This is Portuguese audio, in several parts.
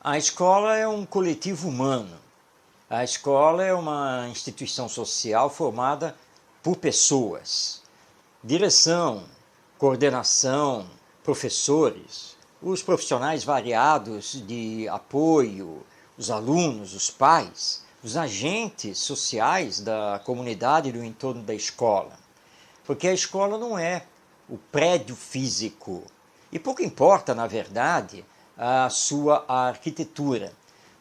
A escola é um coletivo humano. A escola é uma instituição social formada por pessoas. Direção, coordenação, professores, os profissionais variados de apoio, os alunos, os pais, os agentes sociais da comunidade do entorno da escola. Porque a escola não é o prédio físico. E pouco importa, na verdade, a sua arquitetura.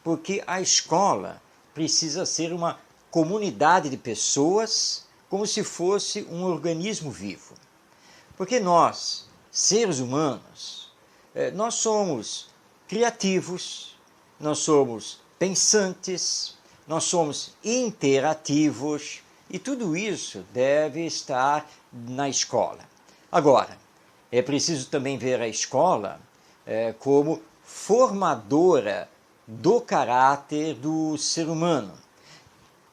Porque a escola precisa ser uma comunidade de pessoas como se fosse um organismo vivo. Porque nós, seres humanos, nós somos criativos, nós somos pensantes, nós somos interativos e tudo isso deve estar na escola. Agora, é preciso também ver a escola como formadora do caráter do ser humano.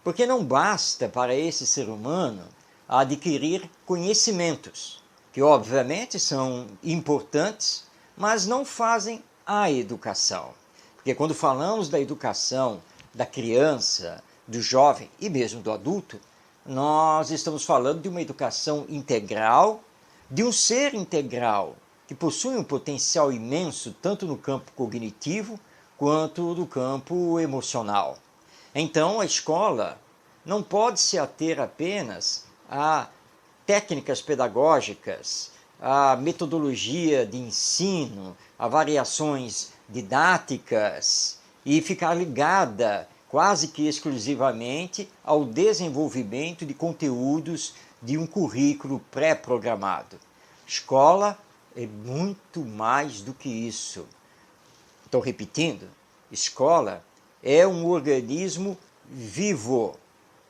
Porque não basta para esse ser humano adquirir conhecimentos, que obviamente são importantes, mas não fazem a educação. Porque quando falamos da educação da criança, do jovem e mesmo do adulto, nós estamos falando de uma educação integral, de um ser integral, que possui um potencial imenso tanto no campo cognitivo quanto no campo emocional. Então, a escola não pode se ater apenas a técnicas pedagógicas, a metodologia de ensino, a variações didáticas e ficar ligada quase que exclusivamente ao desenvolvimento de conteúdos de um currículo pré-programado. Escola é muito mais do que isso. Estou repetindo, escola é um organismo vivo.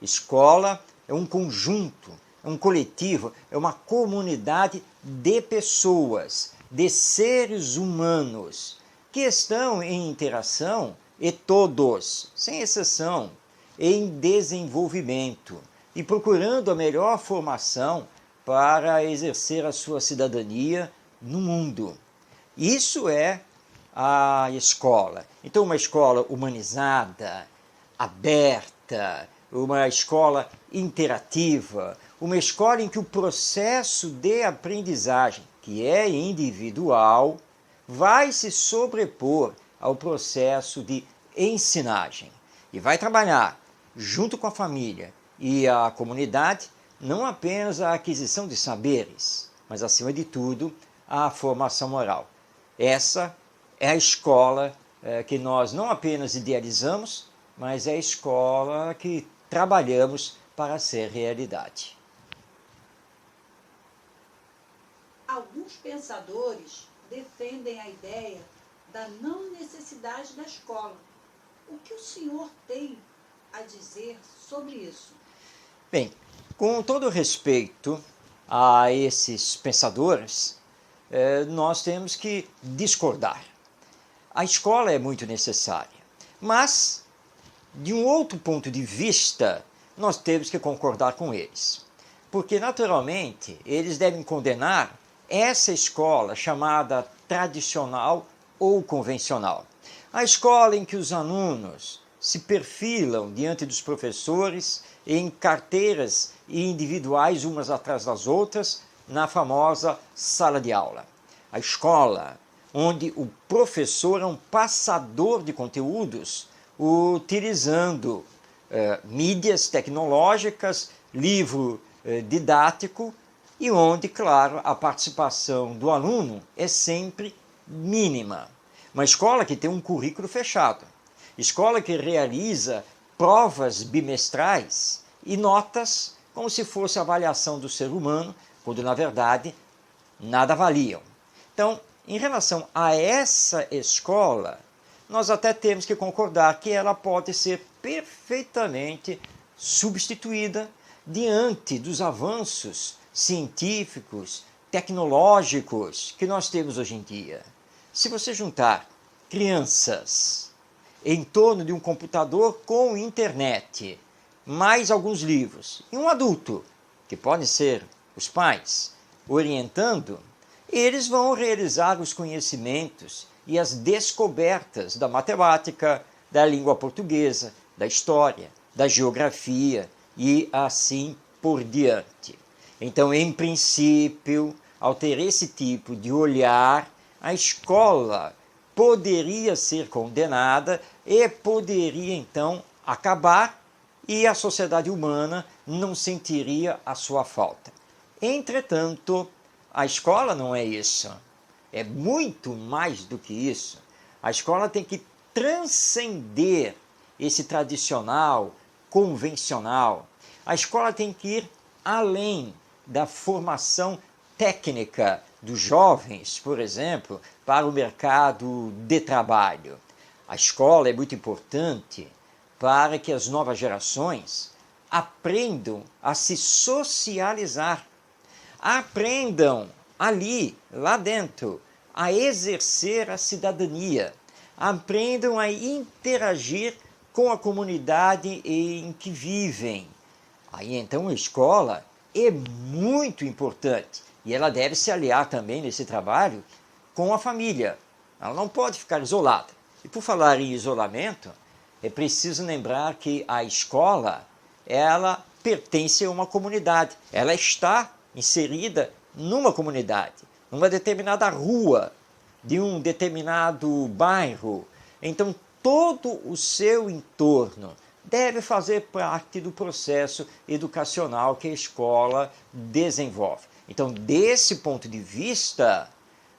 Escola é um conjunto, é um coletivo, é uma comunidade de pessoas, de seres humanos que estão em interação e todos, sem exceção, em desenvolvimento e procurando a melhor formação para exercer a sua cidadania no mundo. Isso é a escola. Então, uma escola humanizada, aberta, uma escola interativa, uma escola em que o processo de aprendizagem, que é individual, vai se sobrepor ao processo de ensinagem e vai trabalhar junto com a família e a comunidade não apenas a aquisição de saberes, mas acima de tudo a formação moral. Essa é a escola que nós não apenas idealizamos, mas é a escola que trabalhamos para ser realidade. Alguns pensadores defendem a ideia da não necessidade da escola. O que o senhor tem a dizer sobre isso? Bem, com todo respeito a esses pensadores, nós temos que discordar. A escola é muito necessária, mas, de um outro ponto de vista, nós temos que concordar com eles. Porque, naturalmente, eles devem condenar essa escola chamada tradicional ou convencional. A escola em que os alunos se perfilam diante dos professores em carteiras individuais umas atrás das outras na famosa sala de aula. A escola onde o professor é um passador de conteúdos utilizando mídias tecnológicas, livro didático e onde, claro, a participação do aluno é sempre mínima. Uma escola que tem um currículo fechado, escola que realiza provas bimestrais e notas como se fosse a avaliação do ser humano, quando na verdade nada valiam. Então, em relação a essa escola, nós até temos que concordar que ela pode ser perfeitamente substituída diante dos avanços científicos, tecnológicos que nós temos hoje em dia. Se você juntar crianças em torno de um computador com internet, mais alguns livros, e um adulto, que podem ser os pais, orientando, eles vão realizar os conhecimentos e as descobertas da matemática, da língua portuguesa, da história, da geografia e assim por diante. Então, em princípio, ao ter esse tipo de olhar, a escola poderia ser condenada e poderia então acabar e a sociedade humana não sentiria a sua falta. Entretanto, a escola não é isso. É muito mais do que isso. A escola tem que transcender esse tradicional, convencional. A escola tem que ir além da formação técnica dos jovens, por exemplo, para o mercado de trabalho. A escola é muito importante para que as novas gerações aprendam a se socializar, aprendam ali, lá dentro, a exercer a cidadania, aprendam a interagir com a comunidade em que vivem. Aí então a escola é muito importante e ela deve se aliar também nesse trabalho com a família. Ela não pode ficar isolada. E por falar em isolamento, é preciso lembrar que a escola, ela pertence a uma comunidade. Ela está inserida numa comunidade, numa determinada rua, de um determinado bairro. Então, todo o seu entorno deve fazer parte do processo educacional que a escola desenvolve. Então, desse ponto de vista,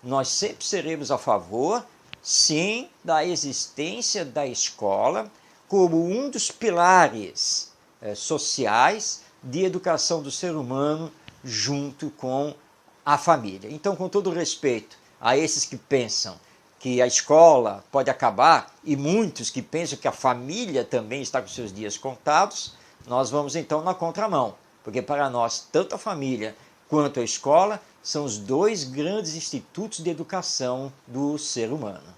nós sempre seremos a favor, sim, da existência da escola como um dos pilares sociais de educação do ser humano junto com a família. Então, com todo respeito a esses que pensam que a escola pode acabar e muitos que pensam que a família também está com seus dias contados, nós vamos então na contramão, porque para nós, tanto a família quanto a escola são os dois grandes institutos de educação do ser humano.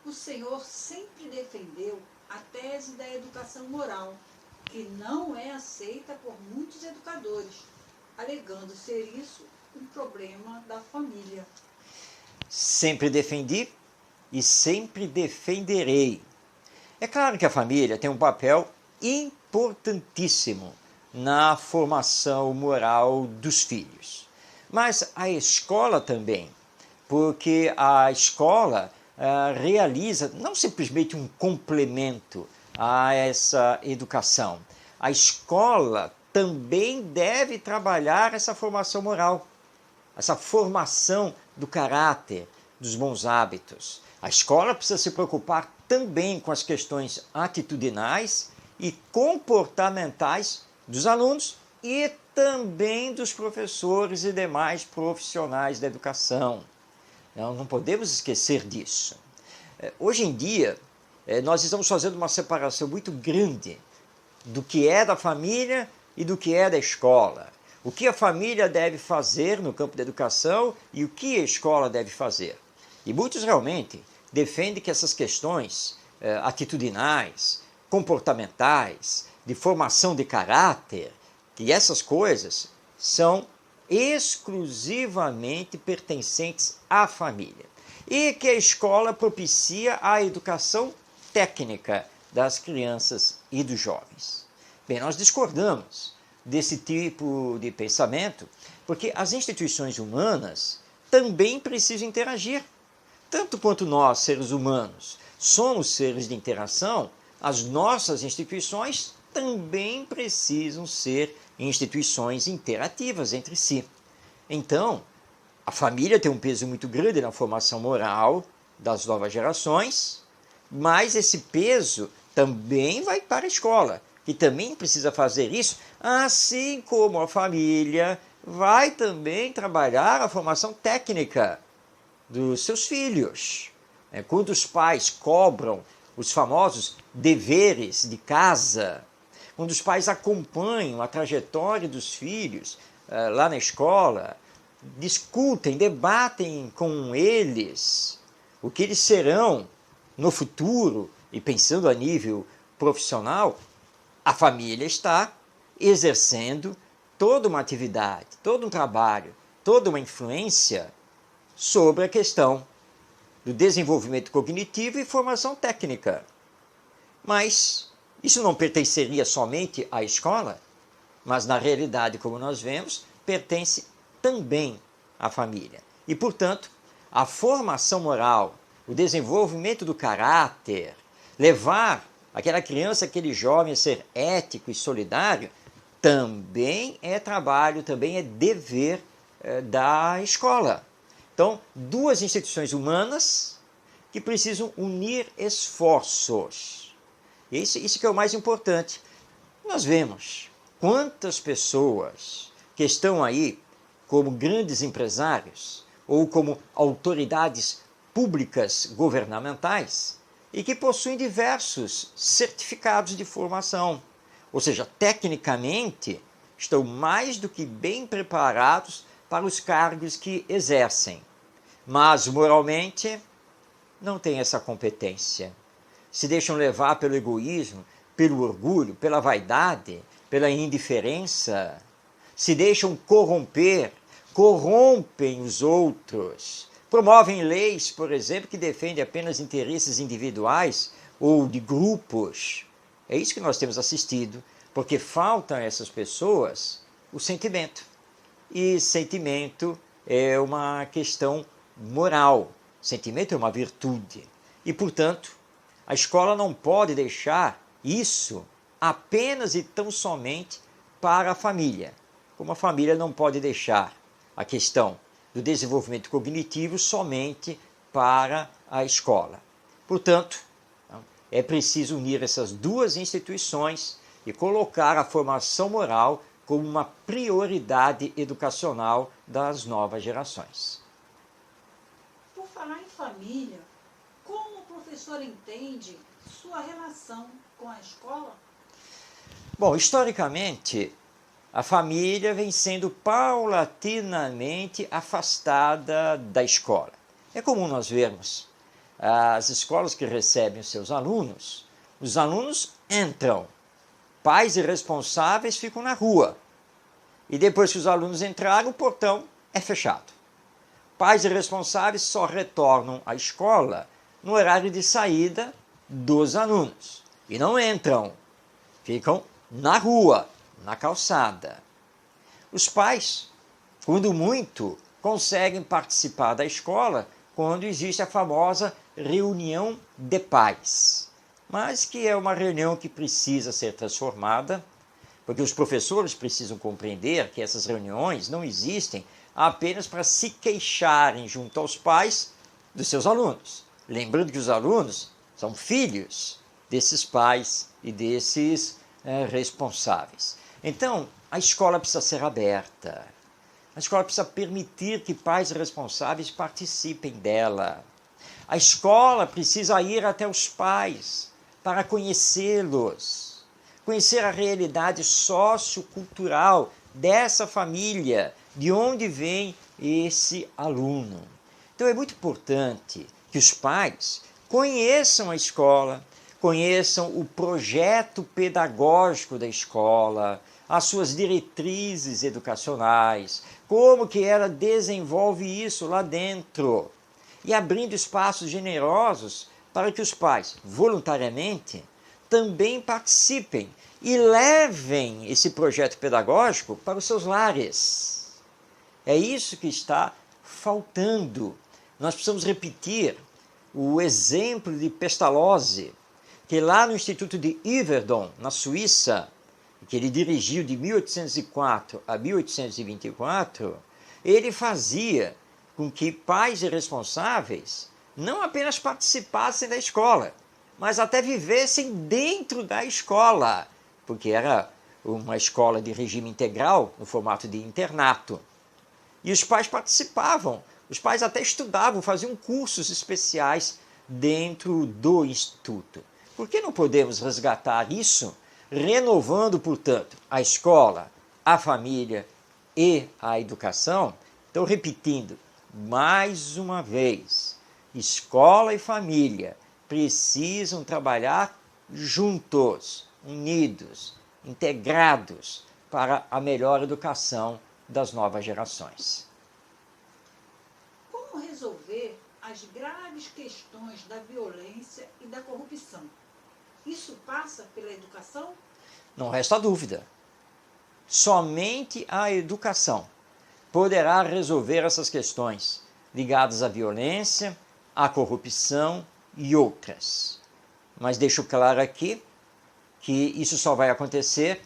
O Senhor sempre defendeu a tese da educação moral, que não é aceita por muitos educadores, alegando ser isso um problema da família. Sempre defendi e sempre defenderei. É claro que a família tem um papel importantíssimo na formação moral dos filhos, mas a escola também, porque a escola realiza não simplesmente um complemento a essa educação. A escola também deve trabalhar essa formação moral, essa formação do caráter, dos bons hábitos. A escola precisa se preocupar também com as questões atitudinais e comportamentais dos alunos e também dos professores e demais profissionais da educação. Não podemos esquecer disso. Hoje em dia, nós estamos fazendo uma separação muito grande do que é da família e do que é da escola. O que a família deve fazer no campo da educação e o que a escola deve fazer. E muitos realmente defendem que essas questões atitudinais, comportamentais, de formação de caráter, que essas coisas são exclusivamente pertencentes à família. E que a escola propicia a educação técnica das crianças e dos jovens. Bem, nós discordamos desse tipo de pensamento, porque as instituições humanas também precisam interagir. Tanto quanto nós, seres humanos, somos seres de interação, as nossas instituições também precisam ser instituições interativas entre si. Então, a família tem um peso muito grande na formação moral das novas gerações, mas esse peso também vai para a escola, que também precisa fazer isso, assim como a família vai também trabalhar a formação técnica dos seus filhos. Quando os pais cobram os famosos deveres de casa, quando os pais acompanham a trajetória dos filhos lá na escola, discutem, debatem com eles o que eles serão no futuro, e pensando a nível profissional, a família está exercendo toda uma atividade, todo um trabalho toda uma influência sobre a questão do desenvolvimento cognitivo e formação técnica. Mas isso não pertenceria somente à escola, mas na realidade, como nós vemos, pertence também à família. E, portanto, a formação moral, o desenvolvimento do caráter, levar aquela criança, aquele jovem a ser ético e solidário, também é trabalho, também é dever da escola. Então, duas instituições humanas que precisam unir esforços. Isso que é o mais importante. Nós vemos quantas pessoas que estão aí como grandes empresários ou como autoridades públicas governamentais e que possuem diversos certificados de formação. Ou seja, tecnicamente, estão mais do que bem preparados para os cargos que exercem. Mas, moralmente, não têm essa competência. Se deixam levar pelo egoísmo, pelo orgulho, pela vaidade, pela indiferença. Se deixam corromper, corrompem os outros. Promovem leis, por exemplo, que defendem apenas interesses individuais ou de grupos. É isso que nós temos assistido, porque falta a essas pessoas o sentimento. E sentimento é uma questão moral. Sentimento é uma virtude. E, portanto, a escola não pode deixar isso apenas e tão somente para a família. Como a família não pode deixar a questão do desenvolvimento cognitivo somente para a escola. Portanto, é preciso unir essas duas instituições e colocar a formação moral como uma prioridade educacional das novas gerações. Por falar em família, como o professor entende sua relação com a escola? Bom, historicamente, a família vem sendo paulatinamente afastada da escola. É comum nós vermos as escolas que recebem os seus alunos, os alunos entram, pais irresponsáveis ficam na rua. E depois que os alunos entraram, o portão é fechado. Pais irresponsáveis só retornam à escola no horário de saída dos alunos. E não entram, ficam na rua, na calçada. Os pais, quando muito, conseguem participar da escola quando existe a famosa reunião de pais, mas que é uma reunião que precisa ser transformada, porque os professores precisam compreender que essas reuniões não existem apenas para se queixarem junto aos pais dos seus alunos. Lembrando que os alunos são filhos desses pais e desses responsáveis. Então, a escola precisa ser aberta. A escola precisa permitir que pais responsáveis participem dela. A escola precisa ir até os pais para conhecê-los, conhecer a realidade sociocultural dessa família, de onde vem esse aluno. Então é muito importante que os pais conheçam a escola, conheçam o projeto pedagógico da escola, as suas diretrizes educacionais, como que ela desenvolve isso lá dentro, e abrindo espaços generosos para que os pais, voluntariamente, também participem e levem esse projeto pedagógico para os seus lares. É isso que está faltando. Nós precisamos repetir o exemplo de Pestalozzi, que lá no Instituto de Yverdon, na Suíça, que ele dirigiu de 1804 a 1824, ele fazia com que pais irresponsáveis não apenas participassem da escola, mas até vivessem dentro da escola, porque era uma escola de regime integral, no formato de internato. E os pais participavam, os pais até estudavam, faziam cursos especiais dentro do instituto. Por que não podemos resgatar isso, renovando, portanto, a escola, a família e a educação? Então, repetindo mais uma vez, escola e família precisam trabalhar juntos, unidos, integrados para a melhor educação das novas gerações. as graves questões da violência e da corrupção. Isso passa pela educação? Não resta dúvida. Somente a educação poderá resolver essas questões ligadas à violência, à corrupção e outras. Mas deixo claro aqui que isso só vai acontecer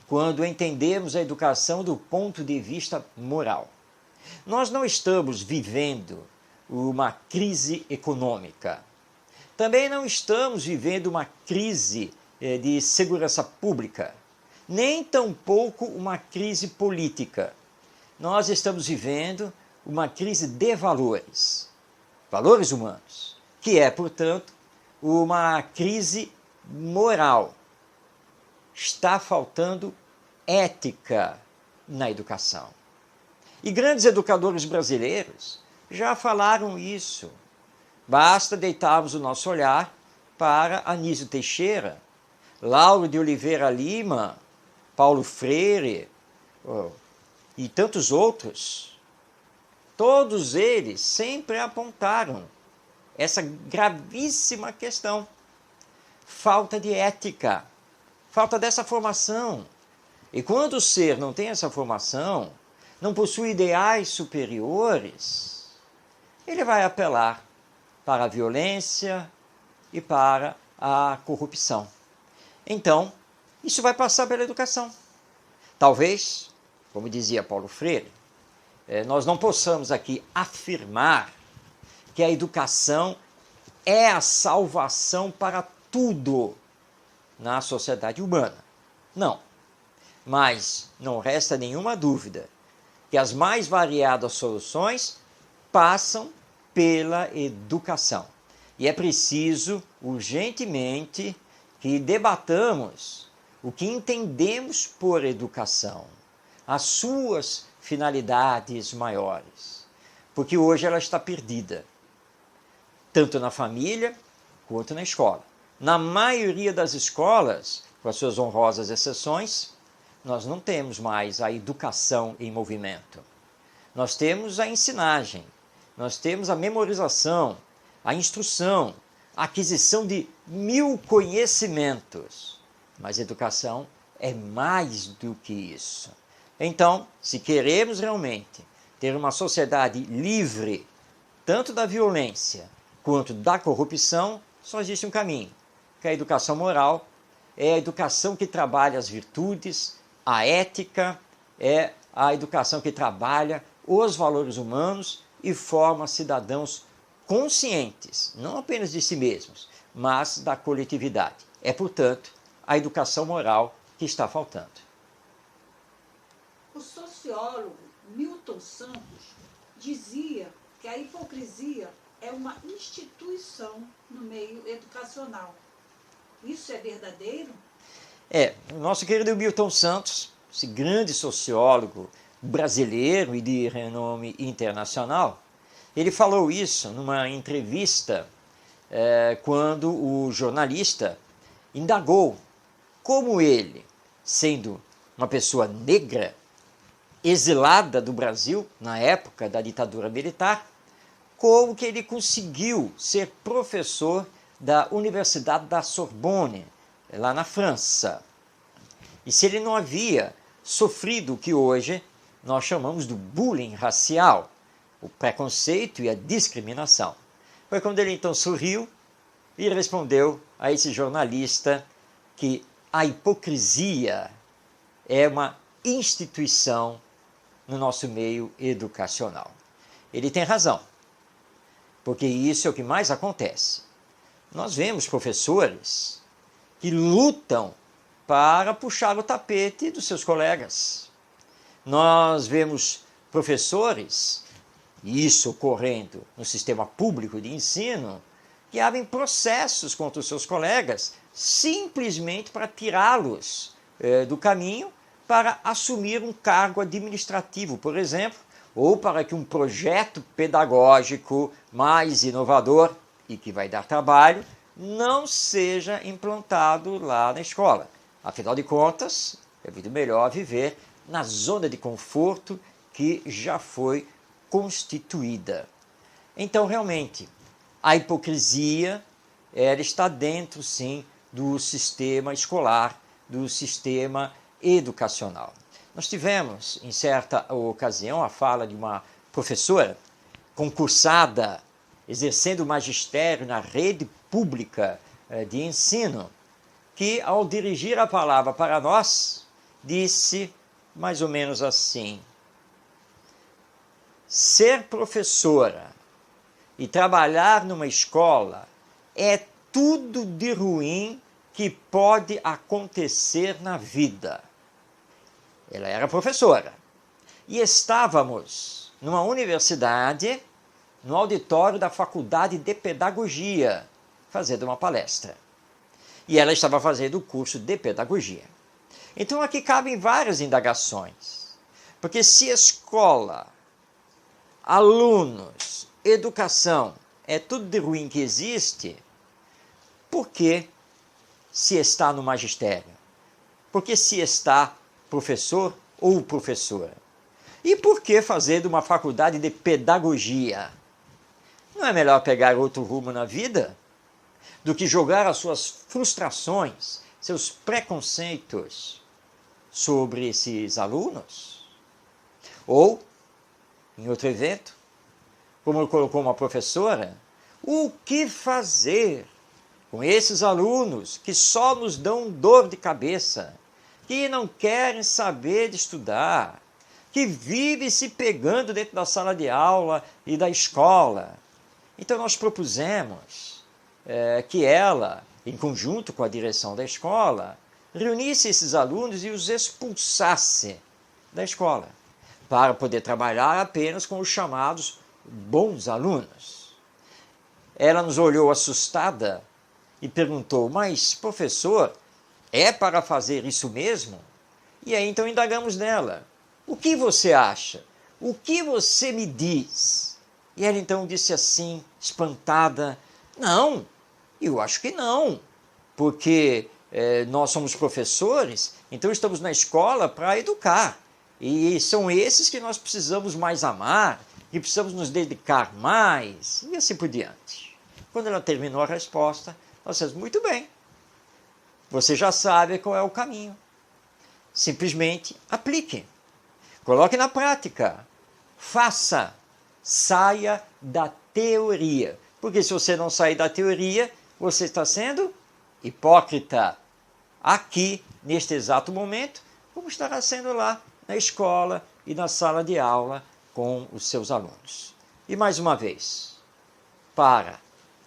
quando entendermos a educação do ponto de vista moral. Nós não estamos vivendo uma crise econômica. Também não estamos vivendo uma crise de segurança pública, nem tampouco uma crise política. Nós estamos vivendo uma crise de valores, valores humanos, que é, portanto, uma crise moral. Está faltando ética na educação. E grandes educadores brasileiros já falaram isso. Basta deitarmos o nosso olhar para Anísio Teixeira, Lauro de Oliveira Lima, Paulo Freire e tantos outros. Todos eles sempre apontaram essa gravíssima questão. Falta de ética, falta dessa formação. E quando o ser não tem essa formação, não possui ideais superiores, ele vai apelar para a violência e para a corrupção. Então, isso vai passar pela educação. Talvez, como dizia Paulo Freire, nós não possamos aqui afirmar que a educação é a salvação para tudo na sociedade humana. Não. Mas não resta nenhuma dúvida que as mais variadas soluções passam pela educação. E é preciso, urgentemente, que debatamos o que entendemos por educação, as suas finalidades maiores. Porque hoje ela está perdida, tanto na família quanto na escola. Na maioria das escolas, com as suas honrosas exceções, nós não temos mais a educação em movimento. Nós temos a ensinagem, nós temos a memorização, a instrução, a aquisição de 1000 conhecimentos. Mas educação é mais do que isso. Então, se queremos realmente ter uma sociedade livre, tanto da violência quanto da corrupção, só existe um caminho, que é a educação moral, é a educação que trabalha as virtudes, a ética, é a educação que trabalha os valores humanos e forma cidadãos conscientes, não apenas de si mesmos, mas da coletividade. É, portanto, a educação moral que está faltando. O sociólogo Milton Santos dizia que a hipocrisia é uma instituição no meio educacional. Isso é verdadeiro? O nosso querido Milton Santos, esse grande sociólogo brasileiro e de renome internacional, ele falou isso numa entrevista quando o jornalista indagou como ele, sendo uma pessoa negra, exilada do Brasil na época da ditadura militar, como que ele conseguiu ser professor da Universidade da Sorbonne, lá na França. E se ele não havia sofrido o que hoje nós chamamos do bullying racial, o preconceito e a discriminação. Foi quando ele então sorriu e respondeu a esse jornalista que a hipocrisia é uma instituição no nosso meio educacional. Ele tem razão, porque isso é o que mais acontece. Nós vemos professores que lutam para puxar o tapete dos seus colegas. Nós vemos professores, e isso ocorrendo no sistema público de ensino, que abrem processos contra os seus colegas simplesmente para tirá-los do caminho para assumir um cargo administrativo, por exemplo, ou para que um projeto pedagógico mais inovador e que vai dar trabalho não seja implantado lá na escola. Afinal de contas, é muito melhor viver na zona de conforto que já foi constituída. Então, realmente, a hipocrisia ela está dentro, sim, do sistema escolar, do sistema educacional. Nós tivemos, em certa ocasião, a fala de uma professora concursada, exercendo o magistério na rede pública de ensino, que, ao dirigir a palavra para nós, disse mais ou menos assim: ser professora e trabalhar numa escola é tudo de ruim que pode acontecer na vida. Ela era professora e estávamos numa universidade, no auditório da Faculdade de Pedagogia, fazendo uma palestra. E ela estava fazendo o curso de Pedagogia. Então aqui cabem várias indagações, porque se escola, alunos, educação é tudo de ruim que existe, por que se está no magistério? Por que se está professor ou professora? E por que fazer de uma faculdade de pedagogia? Não é melhor pegar outro rumo na vida do que jogar as suas frustrações, seus preconceitos sobre esses alunos? Ou, em outro evento, como colocou uma professora, o que fazer com esses alunos que só nos dão dor de cabeça, que não querem saber de estudar, que vivem se pegando dentro da sala de aula e da escola? Então nós propusemos que ela, em conjunto com a direção da escola, reunisse esses alunos e os expulsasse da escola, para poder trabalhar apenas com os chamados bons alunos. Ela nos olhou assustada e perguntou: mas, professor, é para fazer isso mesmo? E aí então indagamos nela: o que você acha? O que você me diz? E ela então disse assim, espantada: não, eu acho que não, porque nós somos professores, então estamos na escola para educar. E são esses que nós precisamos mais amar, que precisamos nos dedicar mais, e assim por diante. Quando ela terminou a resposta, nós dissemos: muito bem, você já sabe qual é o caminho. Simplesmente aplique, coloque na prática, faça, saia da teoria. Porque se você não sair da teoria, você está sendo hipócrita. Aqui, neste exato momento, como estará sendo lá na escola e na sala de aula com os seus alunos. E mais uma vez, para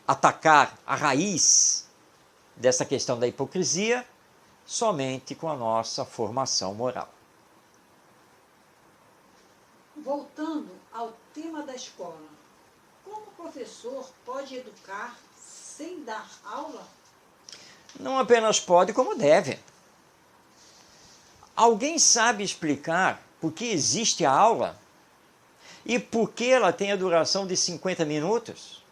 atacar a raiz dessa questão da hipocrisia, somente com a nossa formação moral. Voltando ao tema da escola, como o professor pode educar sem dar aula? Não apenas pode, como deve. Alguém sabe explicar por que existe a aula? E por que ela tem a duração de 50 minutos?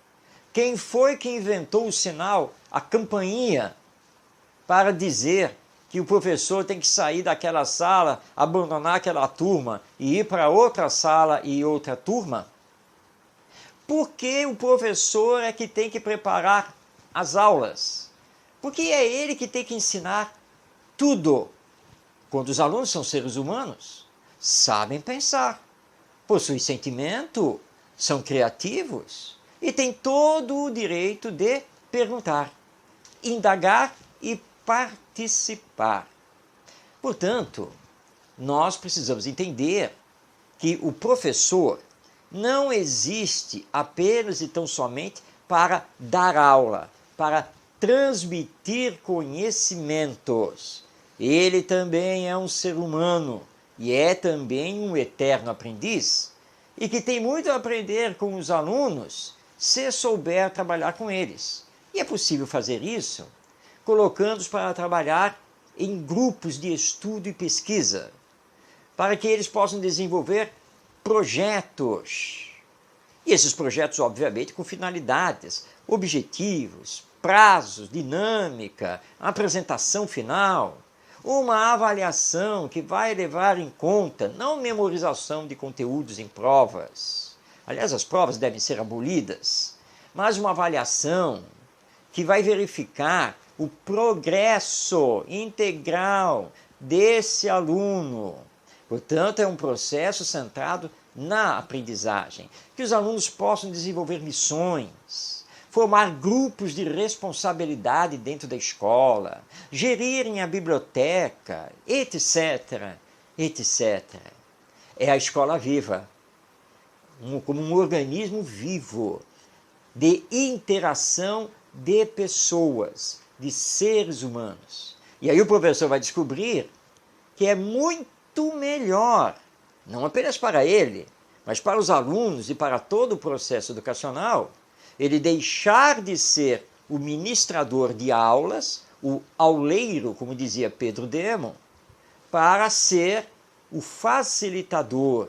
Quem foi que inventou o sinal, a campainha, para dizer que o professor tem que sair daquela sala, abandonar aquela turma e ir para outra sala e outra turma? Por que o professor é que tem que preparar as aulas? Porque é ele que tem que ensinar tudo. Quando os alunos são seres humanos, sabem pensar, possuem sentimento, são criativos e têm todo o direito de perguntar, indagar e participar. Portanto, nós precisamos entender que o professor não existe apenas e tão somente para dar aula, para transmitir conhecimentos. Ele também é um ser humano e é também um eterno aprendiz e que tem muito a aprender com os alunos se souber trabalhar com eles. E é possível fazer isso colocando-os para trabalhar em grupos de estudo e pesquisa, para que eles possam desenvolver projetos. E esses projetos, obviamente, com finalidades, objetivos, prazos, dinâmica, apresentação final, uma avaliação que vai levar em conta não memorização de conteúdos em provas, Aliás, as provas devem ser abolidas, mas uma avaliação que vai verificar o progresso integral desse aluno. Portanto, é um processo centrado na aprendizagem, que os alunos possam desenvolver missões, formar grupos de responsabilidade dentro da escola, gerirem a biblioteca, etc., etc. É a escola viva, como um organismo vivo, de interação de pessoas, de seres humanos. E aí o professor vai descobrir que é muito melhor, não apenas para ele, mas para os alunos e para todo o processo educacional, ele deixar de ser o ministrador de aulas, o auleiro, como dizia Pedro Démon, para ser o facilitador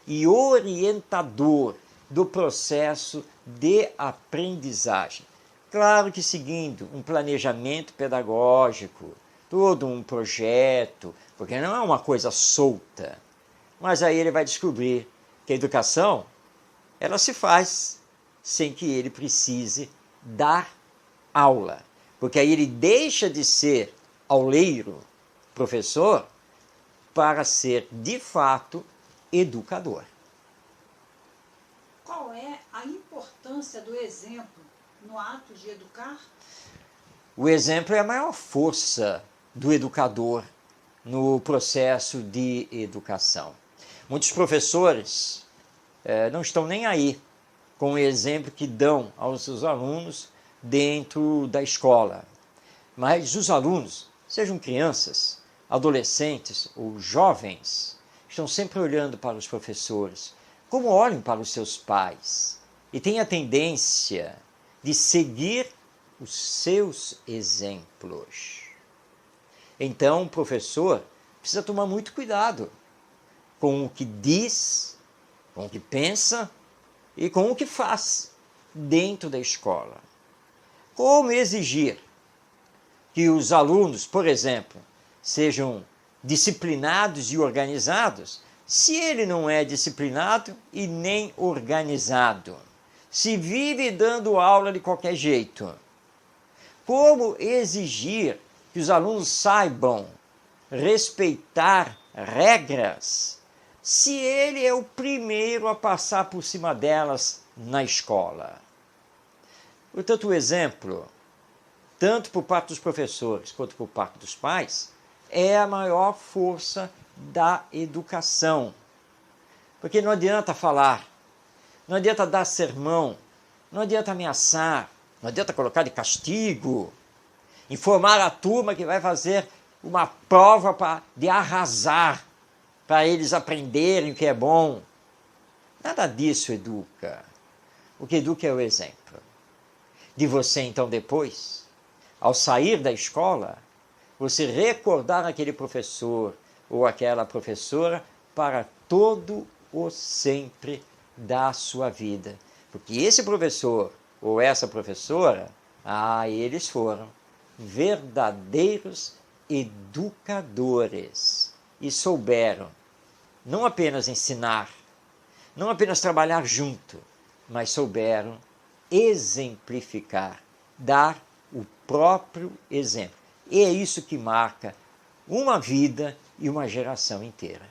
e orientador do processo de aprendizagem. Claro que seguindo um planejamento pedagógico, todo um projeto, porque não é uma coisa solta. Mas aí ele vai descobrir que a educação, ela se faz sem que ele precise dar aula. Porque aí ele deixa de ser auleiro, professor, para ser, de fato, educador. Qual é a importância do exemplo no ato de educar? O exemplo é a maior força do educador no processo de educação. Muitos professores não estão nem aí com o exemplo que dão aos seus alunos dentro da escola. Mas os alunos, sejam crianças, adolescentes ou jovens, estão sempre olhando para os professores, como olham para os seus pais, e têm a tendência de seguir os seus exemplos. Então, o professor precisa tomar muito cuidado com o que diz, com o que pensa e com o que faz dentro da escola. Como exigir que os alunos, por exemplo, sejam disciplinados e organizados, se ele não é disciplinado e nem organizado, se vive dando aula de qualquer jeito? Como exigir que os alunos saibam respeitar regras, se ele é o primeiro a passar por cima delas na escola? Portanto, o exemplo, tanto por parte dos professores quanto por parte dos pais, é a maior força da educação. Porque não adianta falar, não adianta dar sermão, não adianta ameaçar, não adianta colocar de castigo, informar a turma que vai fazer uma prova de arrasar, para eles aprenderem o que é bom. Nada disso educa. O que educa é o exemplo. De você, então, depois, ao sair da escola, você recordar aquele professor ou aquela professora para todo o sempre da sua vida. Porque esse professor ou essa professora, eles foram verdadeiros educadores e souberam não apenas ensinar, não apenas trabalhar junto, mas souberam exemplificar, dar o próprio exemplo. E é isso que marca uma vida e uma geração inteira.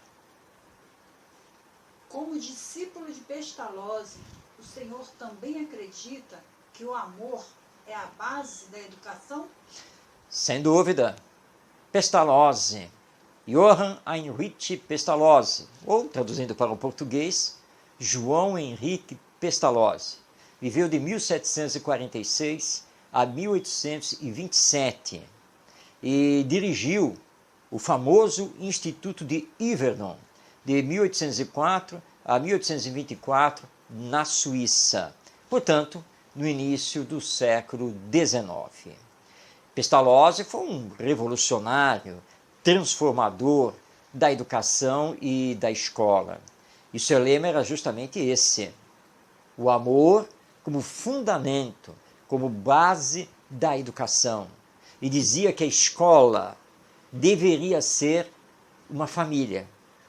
Como discípulo de Pestalozzi, o senhor também acredita que o amor é a base da educação? Sem dúvida. Pestalozzi, Johann Heinrich Pestalozzi, ou traduzindo para o português, João Henrique Pestalozzi, viveu de 1746 a 1827 e dirigiu o famoso Instituto de Yverdon, de 1804 a 1824, na Suíça, portanto, no início do século XIX. Pestalozzi foi um revolucionário, transformador da educação e da escola. E seu lema era justamente esse: o amor como fundamento, como base da educação. E dizia que a escola deveria ser uma família,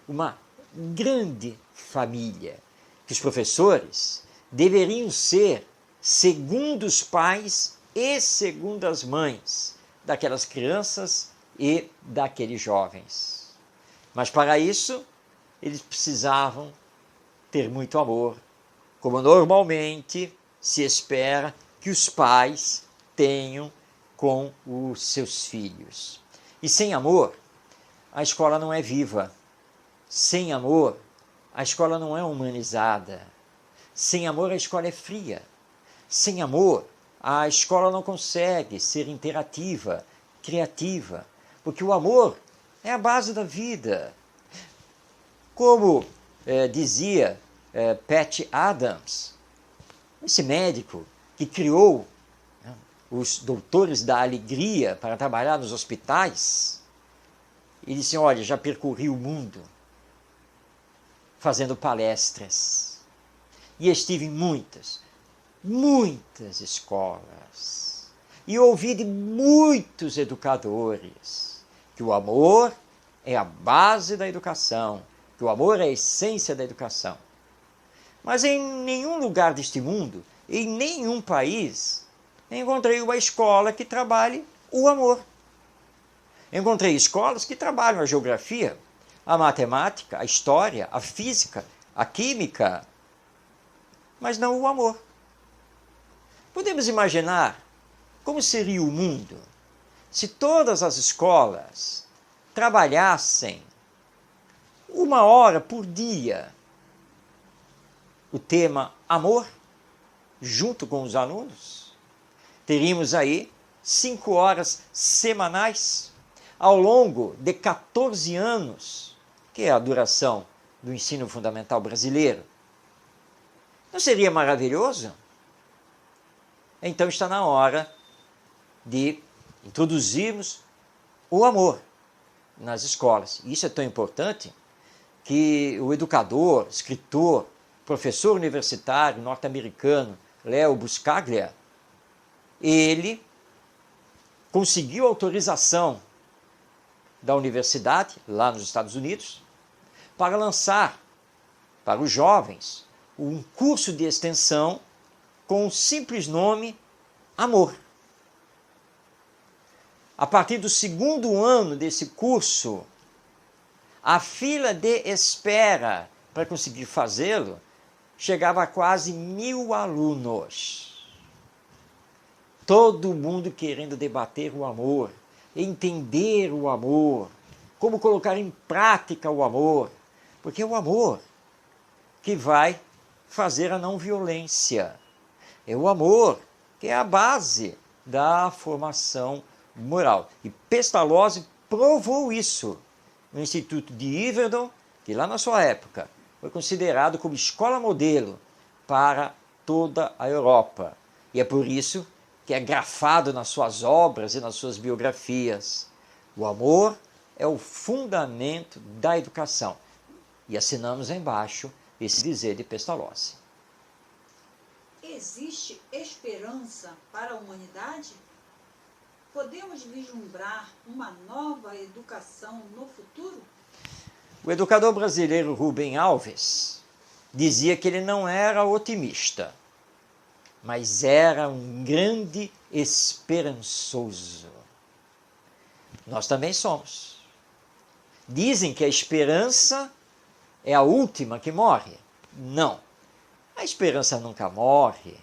uma grande família, que os professores deveriam ser segundos pais e segundas mães daquelas crianças e daqueles jovens. Mas para isso, eles precisavam ter muito amor, como normalmente se espera que os pais tenham com os seus filhos. E sem amor, a escola não é viva. Sem amor, a escola não é humanizada. Sem amor, a escola é fria. Sem amor, a escola não consegue ser interativa, criativa, porque o amor é a base da vida. Como dizia Patch Adams, esse médico que criou os doutores da alegria para trabalhar nos hospitais, ele disse, olha, já percorri o mundo fazendo palestras e estive em muitas escolas e ouvi de muitos educadores que o amor é a base da educação, que o amor é a essência da educação. Mas em nenhum lugar deste mundo, em nenhum país, encontrei uma escola que trabalhe o amor. Encontrei escolas que trabalham a geografia, a matemática, a história, a física, a química, mas não o amor. Podemos imaginar como seria o mundo se todas as escolas trabalhassem 1 hora por dia o tema amor, junto com os alunos. Teríamos aí 5 horas semanais ao longo de 14 anos, que é a duração do ensino fundamental brasileiro. Não seria maravilhoso? Então está na hora de introduzirmos o amor nas escolas. Isso é tão importante que o educador, escritor, professor universitário norte-americano Leo Buscaglia, ele conseguiu autorização da universidade, lá nos Estados Unidos, para lançar para os jovens um curso de extensão com o simples nome Amor. A partir do 2º ano desse curso, a fila de espera para conseguir fazê-lo chegava a quase 1.000 alunos. Todo mundo querendo debater o amor, entender o amor, como colocar em prática o amor, porque é o amor que vai fazer a não violência. É o amor que é a base da formação moral. E Pestalozzi provou isso no Instituto de Yverdon, que lá na sua época foi considerado como escola modelo para toda a Europa. E é por isso que é grafado nas suas obras e nas suas biografias. O amor é o fundamento da educação. E assinamos embaixo esse dizer de Pestalozzi. Existe esperança para a humanidade? Podemos vislumbrar uma nova educação no futuro? O educador brasileiro Rubem Alves dizia que ele não era otimista, mas era um grande esperançoso. Nós também somos. Dizem que a esperança é a última que morre. Não, a esperança nunca morre,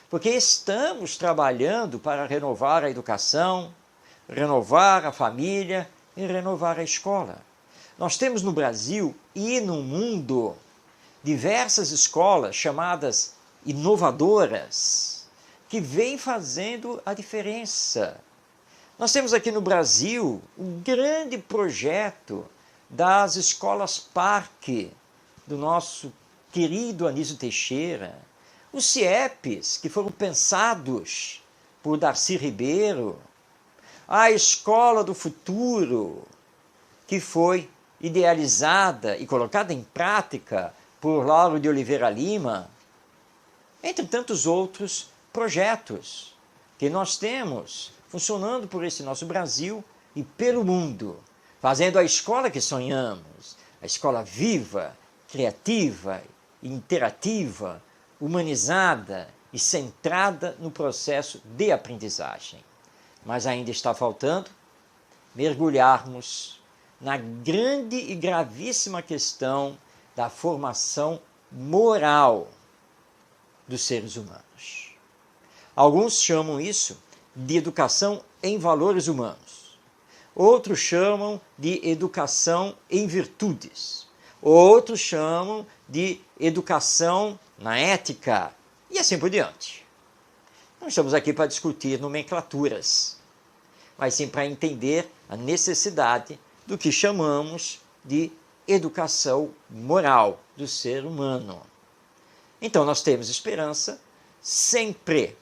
porque estamos trabalhando para renovar a educação, renovar a família e renovar a escola. Nós temos no Brasil e no mundo diversas escolas chamadas inovadoras, que vêm fazendo a diferença. Nós temos aqui no Brasil um grande projeto das escolas parque, do nosso querido Anísio Teixeira, os CIEPs, que foram pensados por Darcy Ribeiro, a Escola do Futuro, que foi idealizada e colocada em prática por Lauro de Oliveira Lima, entre tantos outros projetos que nós temos funcionando por esse nosso Brasil e pelo mundo, fazendo a escola que sonhamos, a escola viva, criativa interativa, humanizada e centrada no processo de aprendizagem. Mas ainda está faltando mergulharmos na grande e gravíssima questão da formação moral dos seres humanos. Alguns chamam isso de educação em valores humanos. Outros chamam de educação em virtudes. Outros chamam de educação na ética e assim por diante. Não estamos aqui para discutir nomenclaturas, mas sim para entender a necessidade do que chamamos de educação moral do ser humano. Então nós temos esperança sempre,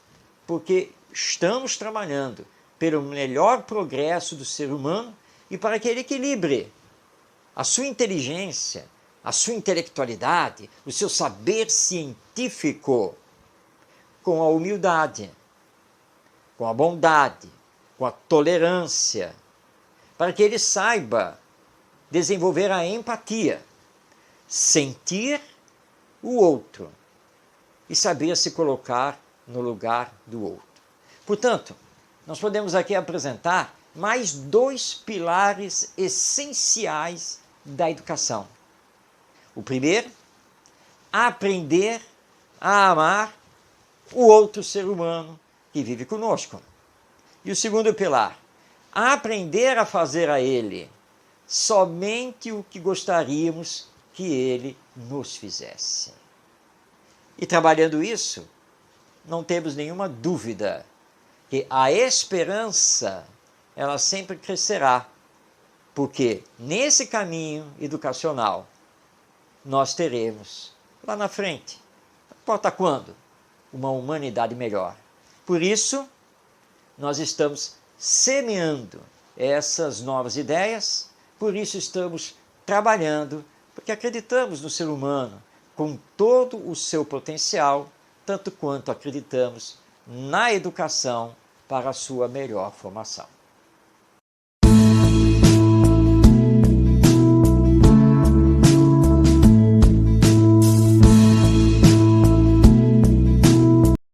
porque estamos trabalhando pelo melhor progresso do ser humano e para que ele equilibre a sua inteligência, a sua intelectualidade, o seu saber científico com a humildade, com a bondade, com a tolerância, para que ele saiba desenvolver a empatia, sentir o outro e saber se colocar no lugar do outro. Portanto, nós podemos aqui apresentar mais 2 pilares essenciais da educação. O primeiro, aprender a amar o outro ser humano que vive conosco. E o segundo pilar, aprender a fazer a ele somente o que gostaríamos que ele nos fizesse. E trabalhando isso, não temos nenhuma dúvida que a esperança, ela sempre crescerá, porque nesse caminho educacional nós teremos lá na frente, não importa quando, uma humanidade melhor. Por isso, nós estamos semeando essas novas ideias, por isso estamos trabalhando, porque acreditamos no ser humano com todo o seu potencial, tanto quanto acreditamos na educação para a sua melhor formação.